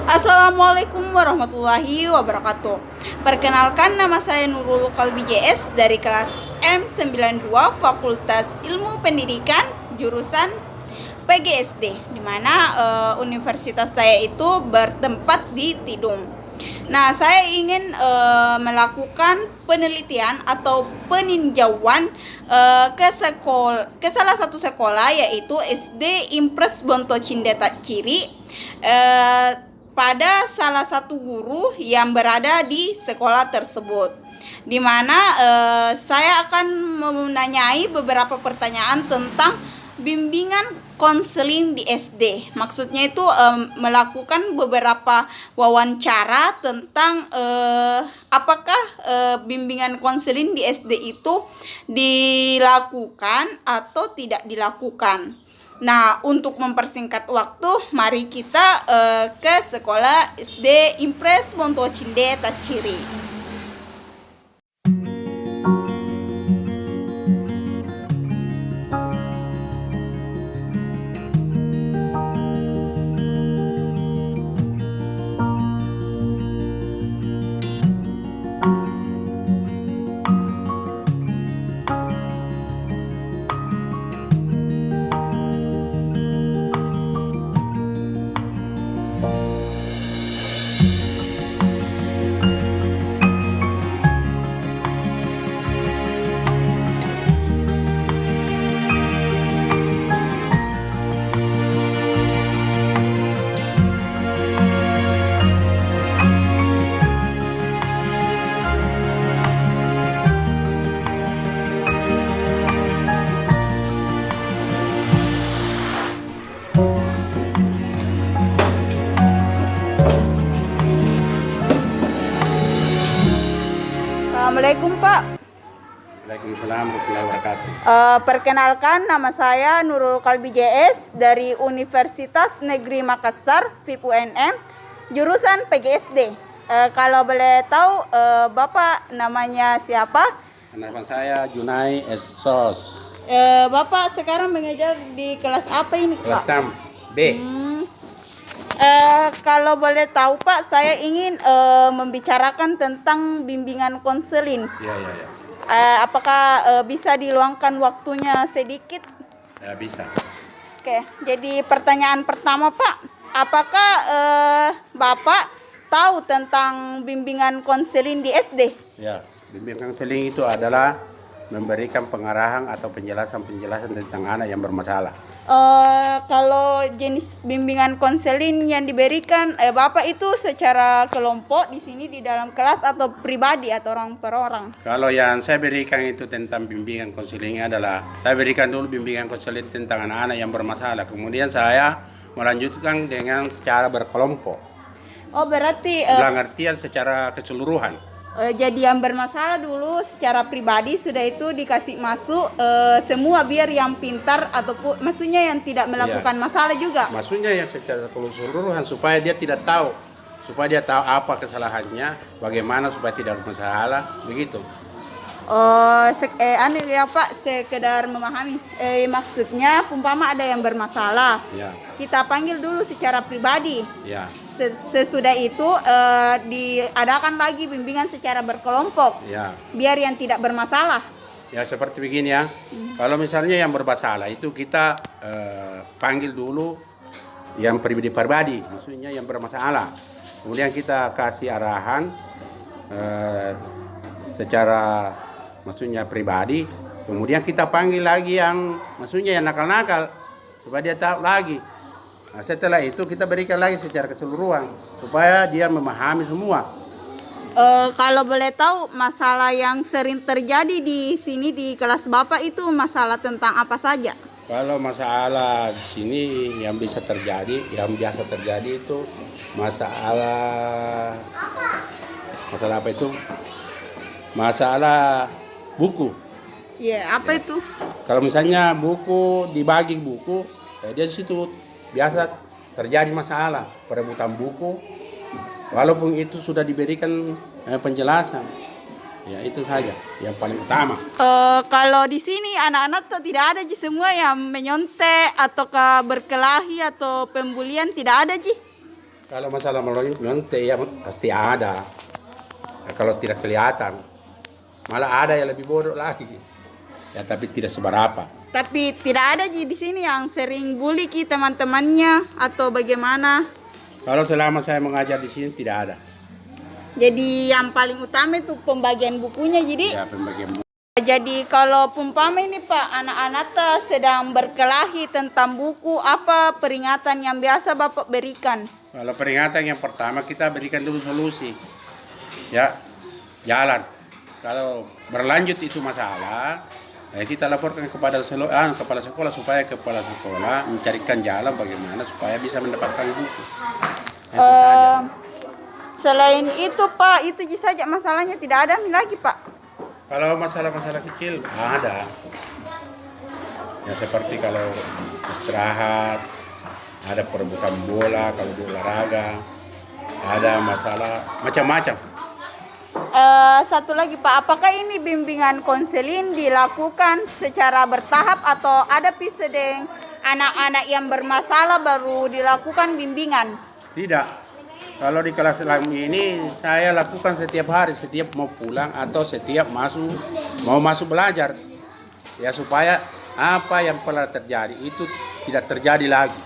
Assalamualaikum warahmatullahi wabarakatuh. Perkenalkan, nama saya Nurul Kalbi JS dari kelas M92 Fakultas Ilmu Pendidikan jurusan PGSD, di mana universitas saya itu bertempat di Tidung. Nah, saya ingin melakukan penelitian atau peninjauan ke salah satu sekolah, yaitu SD Impres Bonto Cindeta Ciri, pada salah satu guru yang berada di sekolah tersebut, di mana saya akan menanyai beberapa pertanyaan tentang bimbingan konseling di SD. Maksudnya itu melakukan beberapa wawancara tentang apakah bimbingan konseling di SD itu dilakukan atau tidak dilakukan. Nah, untuk mempersingkat waktu, mari kita ke sekolah SD Impres Bonto Cindeta Ciri. Assalamualaikum, Pak. Waalaikumsalam warahmatullahi wabarakatuh. Perkenalkan, nama saya Nurul Kalbi JS dari Universitas Negeri Makassar, FIP UNM, jurusan PGSD. Kalau boleh tahu, Bapak namanya siapa? Nama saya Junai Esos. Bapak sekarang mengajar di kelas apa ini, Kelas Pak? 6 B. Kalau boleh tahu, Pak, saya ingin membicarakan tentang bimbingan konseling. Ya. Apakah bisa diluangkan waktunya sedikit? Ya, bisa. Oke, jadi pertanyaan pertama, Pak, apakah Bapak tahu tentang bimbingan konseling di SD? Ya, bimbingan konseling itu adalah memberikan pengarahan atau penjelasan tentang anak yang bermasalah. Kalau jenis bimbingan konseling yang diberikan Bapak itu secara kelompok di sini di dalam kelas atau pribadi atau orang per orang? Kalau yang saya berikan itu tentang bimbingan konseling adalah saya berikan dulu bimbingan konseling tentang anak-anak yang bermasalah. Kemudian saya melanjutkan dengan cara berkelompok. Oh, berarti dalam artian secara keseluruhan. Jadi yang bermasalah dulu secara pribadi, sudah itu dikasih masuk semua biar yang pintar ataupun maksudnya yang tidak melakukan masalah juga. Maksudnya yang secara keseluruhan supaya dia tidak tahu, supaya dia tahu apa kesalahannya, bagaimana supaya tidak bermasalah, begitu. Anu ya, Pak, sekedar memahami. Maksudnya umpama ada yang bermasalah, kita panggil dulu secara pribadi. Sesudah itu diadakan lagi bimbingan secara berkelompok, biar yang tidak bermasalah. Ya, seperti begini ya. Kalau misalnya yang bermasalah itu kita panggil dulu yang pribadi, maksudnya yang bermasalah. Kemudian kita kasih arahan secara maksudnya pribadi. Kemudian kita panggil lagi yang maksudnya yang nakal-nakal supaya dia tahu lagi. Nah, setelah itu kita berikan lagi secara keseluruhan supaya dia memahami semua. Kalau boleh tahu, masalah yang sering terjadi di sini di kelas Bapak itu masalah tentang apa saja? Kalau masalah di sini yang bisa terjadi, yang biasa terjadi itu masalah apa itu? Masalah buku. Iya, apa itu? Kalau misalnya buku dibagi buku, dia di situ biasa terjadi masalah perebutan buku, walaupun itu sudah diberikan penjelasan. Ya, itu saja yang paling utama. Kalau di sini anak-anak tidak ada Ji, semua yang menyontek ataukah berkelahi atau pembulian tidak ada Ji? Kalau masalah lonte ya pasti ada. Nah, kalau tidak kelihatan, malah ada yang lebih bodoh lagi. Ya tapi tidak seberapa. Tapi tidak ada Ji di sini yang sering bully ki teman-temannya atau bagaimana? Kalau selama saya mengajar di sini tidak ada. Jadi yang paling utama itu pembagian bukunya jadi. Ya pembagian buku. Jadi kalau umpama ini Pak, anak-anak sedang berkelahi tentang buku, apa peringatan yang biasa Bapak berikan? Kalau peringatan yang pertama kita berikan dulu solusi. Ya, jalan. Kalau berlanjut itu masalah, kita laporkan kepada kepala sekolah supaya kepala sekolah mencarikan jalan bagaimana supaya bisa mendapatkan buku. Itu saja. Selain itu Pak, itu saja masalahnya, tidak ada lagi Pak. Kalau masalah-masalah kecil ada. Ya seperti kalau istirahat, ada perebutan bola kalau di olahraga, ada masalah macam-macam. Satu lagi Pak, apakah ini bimbingan konseling dilakukan secara bertahap atau ada sedang anak-anak yang bermasalah baru dilakukan bimbingan? Tidak. Kalau di kelas ini saya lakukan setiap hari, setiap mau pulang atau setiap mau masuk belajar. Ya supaya apa yang pernah terjadi itu tidak terjadi lagi.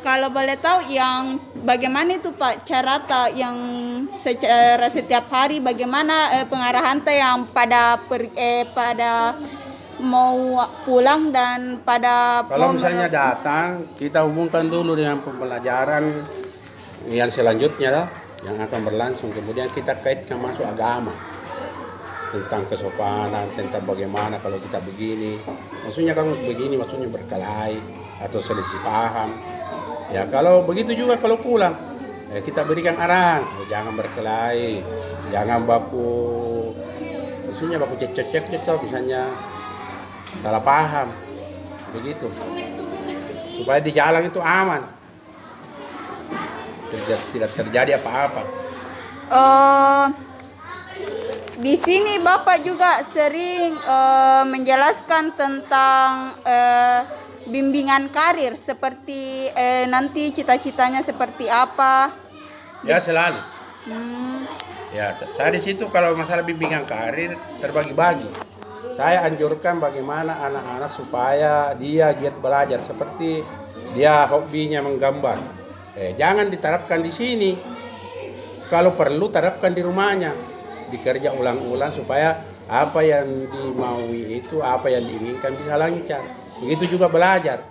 Kalau boleh tahu yang bagaimana itu Pak cara yang secara setiap hari bagaimana pengarahan yang pada mau pulang dan pada kalau misalnya datang kita hubungkan dulu dengan pembelajaran yang selanjutnya lah, yang akan berlangsung, kemudian kita kaitkan masuk agama tentang kesopanan, tentang bagaimana kalau kita begini, maksudnya kalau begini maksudnya berkelahi atau selisih paham. Ya kalau begitu juga kalau pulang kita berikan arahan, jangan berkelahi, jangan maksudnya baku cek misalnya salah paham begitu, supaya di jalan itu aman. Tidak terjadi apa-apa. Di sini Bapak juga sering menjelaskan tentang bimbingan karir seperti nanti cita-citanya seperti apa. Ya selalu. Ya saya di situ kalau masalah bimbingan karir terbagi-bagi. Saya anjurkan bagaimana anak-anak supaya dia giat belajar seperti dia hobinya menggambar. Jangan diterapkan di sini. Kalau perlu terapkan di rumahnya. Dikerja ulang-ulang supaya apa yang dimaui itu, apa yang diinginkan bisa lancar. Begitu juga belajar.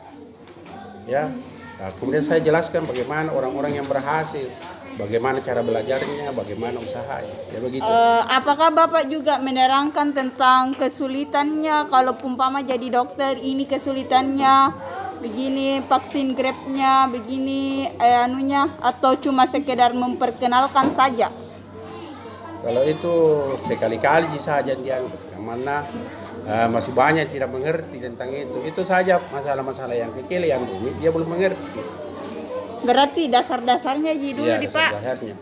Ya. Nah, kemudian saya jelaskan bagaimana orang-orang yang berhasil, bagaimana cara belajarnya, bagaimana usahanya. Ya begitu. Apakah Bapak juga menerangkan tentang kesulitannya kalau umpama jadi dokter ini kesulitannya? Begini vaksin grabnya, begini atau cuma sekedar memperkenalkan saja? Kalau itu sekali-kali saja dia, karena masih banyak yang tidak mengerti tentang itu. Itu saja masalah-masalah yang kecil yang rumit dia belum mengerti. Berarti dasar-dasarnya dulu ya, di Pak. Dasarnya.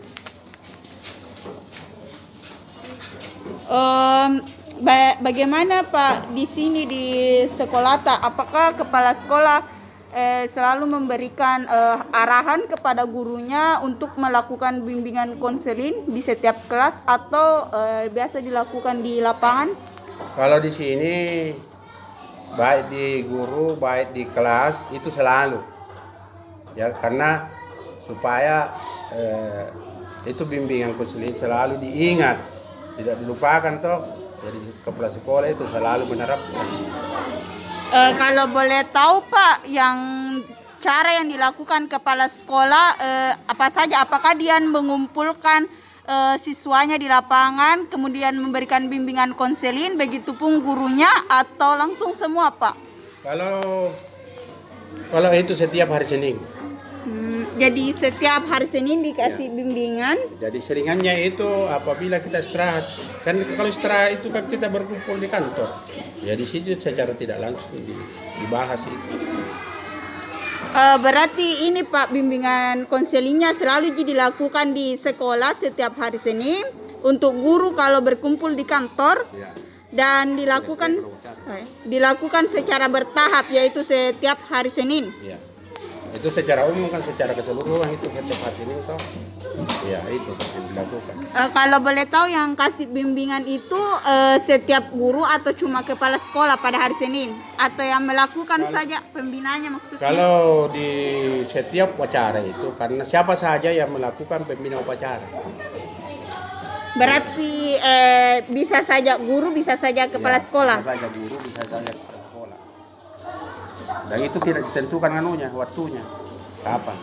Bagaimana Pak di sini di sekolah apakah kepala sekolah selalu memberikan arahan kepada gurunya untuk melakukan bimbingan konseling di setiap kelas atau biasa dilakukan di lapangan? Kalau di sini baik di guru baik di kelas itu selalu ya, karena supaya itu bimbingan konseling selalu diingat, tidak dilupakan toh. Jadi kepala sekolah itu selalu menerapkan. Kalau boleh tahu Pak, yang cara yang dilakukan kepala sekolah apa saja? Apakah dia mengumpulkan siswanya di lapangan, kemudian memberikan bimbingan konseling, begitupun gurunya, atau langsung semua Pak? Kalau itu setiap hari Senin. Jadi setiap hari Senin dikasih bimbingan. Jadi seringannya itu apabila kita istirahat. Kan kalau istirahat itu kan kita berkumpul di kantor. Ya di situ secara tidak langsung dibahas itu. Berarti ini Pak bimbingan konselingnya selalu dilakukan di sekolah setiap hari Senin untuk guru kalau berkumpul di kantor ya. Dan dilakukan secara bertahap yaitu setiap hari Senin. Ya. Itu secara umum kan, secara keseluruhan itu setiap hari ini toh. Ya itu yang dilakukan. Kalau boleh tahu yang kasih bimbingan itu setiap guru atau cuma kepala sekolah pada hari Senin? Atau yang melakukan saja pembinaannya maksudnya? Kalau di setiap upacara itu, karena siapa saja yang melakukan pembina upacara. Berarti bisa saja guru, bisa saja kepala Ya, sekolah? Bisa saja guru, bisa saja kepala sekolah. Dan itu tidak ditentukan waktunya. Kapan?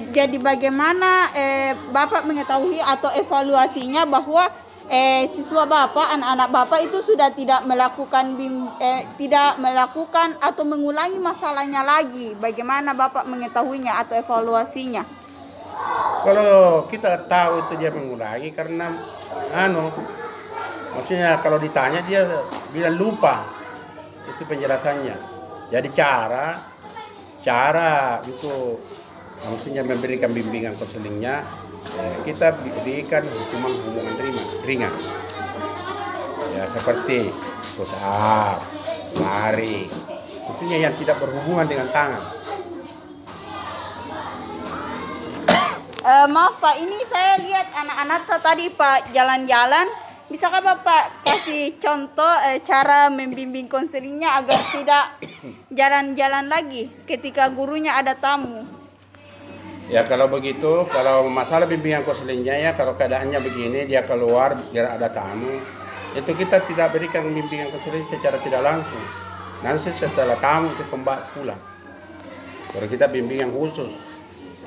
Jadi bagaimana Bapak mengetahui atau evaluasinya bahwa siswa Bapak, anak-anak Bapak itu sudah tidak melakukan atau mengulangi masalahnya lagi? Bagaimana Bapak mengetahuinya atau evaluasinya? Kalau kita tahu itu dia mengulangi karena maksudnya kalau ditanya dia bilang lupa, itu penjelasannya. Jadi cara untuk maksudnya memberikan bimbingan konselingnya, kita berikan hukuman ringan. Ya seperti push up, lari, maksudnya yang tidak berhubungan dengan tangan. Maaf Pak, ini saya lihat anak-anak tadi Pak jalan-jalan. Bisakah Bapak kasih contoh cara membimbing konselingnya agar tidak jalan-jalan lagi ketika gurunya ada tamu? Ya kalau begitu, kalau masalah bimbingan konselingnya ya kalau keadaannya begini, dia keluar, dia ada tamu, itu kita tidak berikan bimbingan konseling secara tidak langsung. Nanti setelah tamu itu kembali pulang. Kalau kita bimbingan khusus.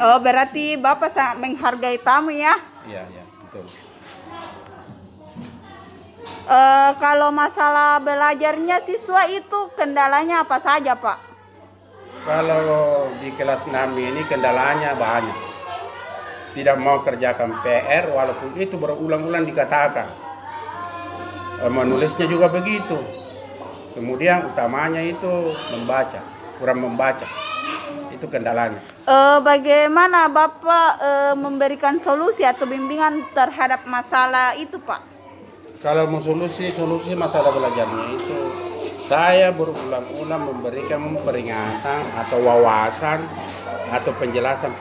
Oh, berarti Bapak sangat menghargai tamu ya? Iya, betul. Kalau masalah belajarnya siswa itu kendalanya apa saja Pak? Kalau di kelas 6 ini kendalanya banyak. Tidak mau kerjakan PR walaupun itu berulang-ulang dikatakan. Menulisnya juga begitu. Kemudian utamanya itu kurang membaca. Itu kendalanya. Bagaimana Bapak memberikan solusi atau bimbingan terhadap masalah itu Pak? Kalau mau solusi masalah belajarnya itu, saya berulang-ulang memberikan peringatan atau wawasan atau penjelasan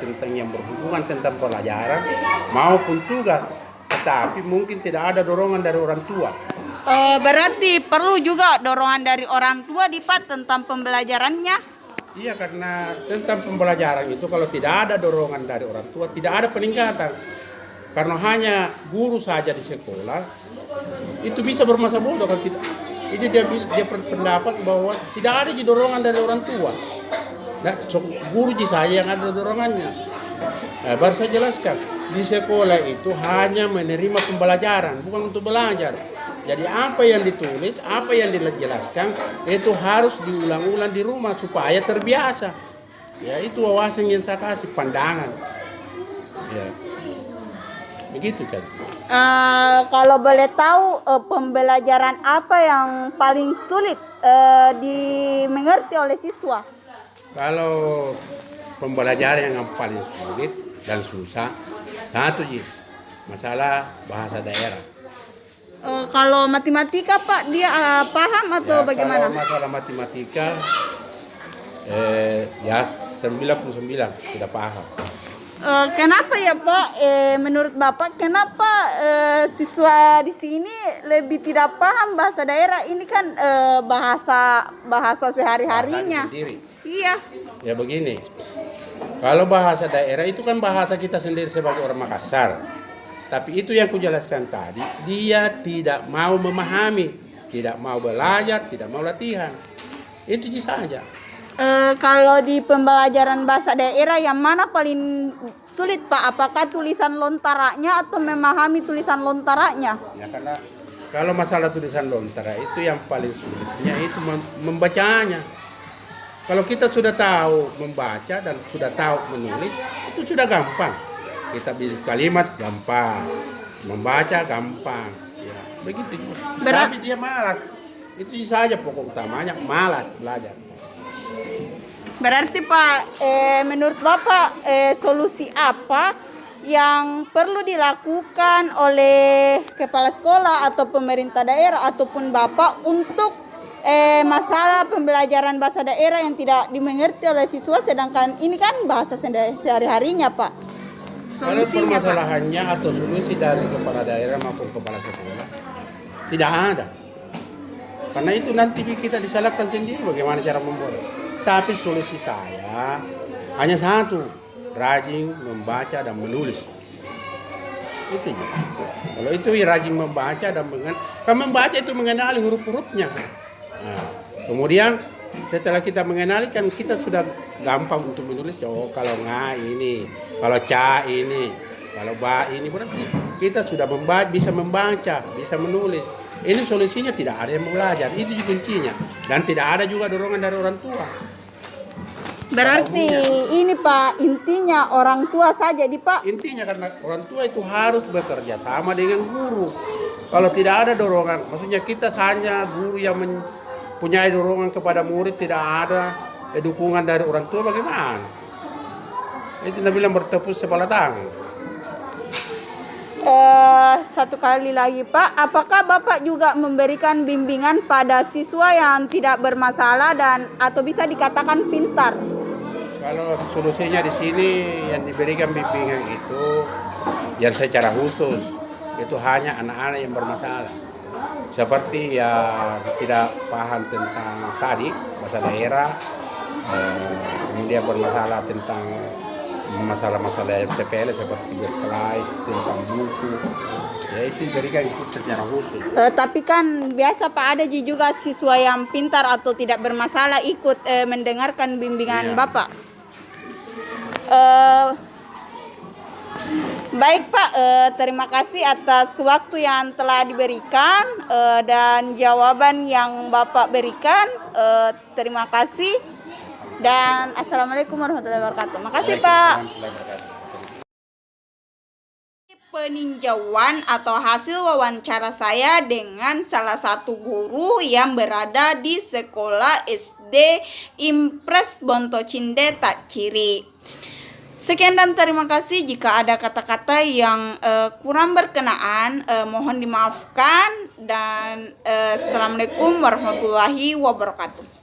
tentang yang berhubungan tentang pelajaran maupun tugas, tetapi mungkin tidak ada dorongan dari orang tua. Berarti perlu juga dorongan dari orang tua di Pak tentang pembelajarannya? Iya, karena tentang pembelajaran itu kalau tidak ada dorongan dari orang tua tidak ada peningkatan. Karena hanya guru saja di sekolah itu bisa bermasa bodoh kalau tidak. Ini dia pendapat bahwa tidak ada dorongan dari orang tua. Nah, guru saja yang ada dorongannya. Baru saya jelaskan, di sekolah itu hanya menerima pembelajaran, bukan untuk belajar. Jadi apa yang ditulis, apa yang dijelaskan itu harus diulang-ulang di rumah supaya terbiasa. Ya itu wawasan yang saya kasih, pandangan. Ya, begitu kan. Kalau boleh tahu pembelajaran apa yang paling sulit dimengerti oleh siswa? Kalau pembelajaran yang paling sulit dan susah, satu masalah bahasa daerah. Kalau matematika Pak, dia paham atau bagaimana? Kalau masalah matematika, ya 99 tidak paham. Kenapa ya Pak? Menurut Bapak, kenapa siswa di sini lebih tidak paham bahasa daerah? Ini kan bahasa sehari-harinya. Iya. Ya begini, kalau bahasa daerah itu kan bahasa kita sendiri sebagai orang Makassar. Tapi itu yang kujelaskan tadi, dia tidak mau memahami, tidak mau belajar, tidak mau latihan. Itu saja. Kalau di pembelajaran bahasa daerah yang mana paling sulit Pak? Apakah tulisan lontaranya atau memahami tulisan lontaranya? Ya karena kalau masalah tulisan lontara itu yang paling sulitnya itu membacanya. Kalau kita sudah tahu membaca dan sudah tahu menulis, itu sudah gampang. Kita bikin kalimat gampang, membaca gampang, ya begitu. Tapi dia malas, itu saja pokok utamanya, malas belajar. Berarti Pak, menurut Bapak solusi apa yang perlu dilakukan oleh kepala sekolah atau pemerintah daerah ataupun Bapak untuk masalah pembelajaran bahasa daerah yang tidak dimengerti oleh siswa, sedangkan ini kan bahasa sehari-harinya, Pak. Kalau Solusinya, Pak. permasalahannya atau solusi dari kepala daerah maupun kepala sekolah tidak ada. Karena itu nanti kita disalahkan sendiri bagaimana cara membuat. Tapi solusi saya hanya satu, rajin membaca dan menulis. Itu ya. Kalau itu ya rajin membaca dan membaca itu mengenali huruf-hurufnya. Nah, kemudian setelah kita mengenali kan kita sudah gampang untuk menulis. Oh, kalau nga ini, kalau ca ini, kalau ba ini, berarti kita sudah bisa membaca, bisa menulis. Ini solusinya, tidak ada yang mau belajar, itu kuncinya. Dan tidak ada juga dorongan dari orang tua. Berarti ini Pak, intinya orang tua saja Pak. Intinya karena orang tua itu harus bekerja sama dengan guru. Kalau tidak ada dorongan, maksudnya kita hanya guru yang mempunyai dorongan kepada murid, tidak ada dukungan dari orang tua, bagaimana? Itu kita bilang bertepuk sebelah tangan. Satu kali lagi Pak, apakah Bapak juga memberikan bimbingan pada siswa yang tidak bermasalah dan atau bisa dikatakan pintar? Kalau solusinya di sini yang diberikan bimbingan itu yang secara khusus itu hanya anak-anak yang bermasalah. Seperti yang tidak paham tentang tadi bahasa daerah, kemudian bermasalah tentang masalah-masalah sepele seperti berkelas, tentang buku, ya itu diberikan ikut secara khusus. Tapi kan biasa Pak, ada juga siswa yang pintar atau tidak bermasalah ikut mendengarkan bimbingan Bapak. Baik Pak, terima kasih atas waktu yang telah diberikan dan jawaban yang Bapak berikan. Terima kasih dan assalamualaikum warahmatullahi wabarakatuh. Makasih Pak. Peninjauan atau hasil wawancara saya dengan salah satu guru yang berada di sekolah SD Impres Bontocinde Tak Ciri. Sekian dan terima kasih. Jika ada kata-kata yang kurang berkenaan, mohon dimaafkan dan assalamualaikum warahmatullahi wabarakatuh.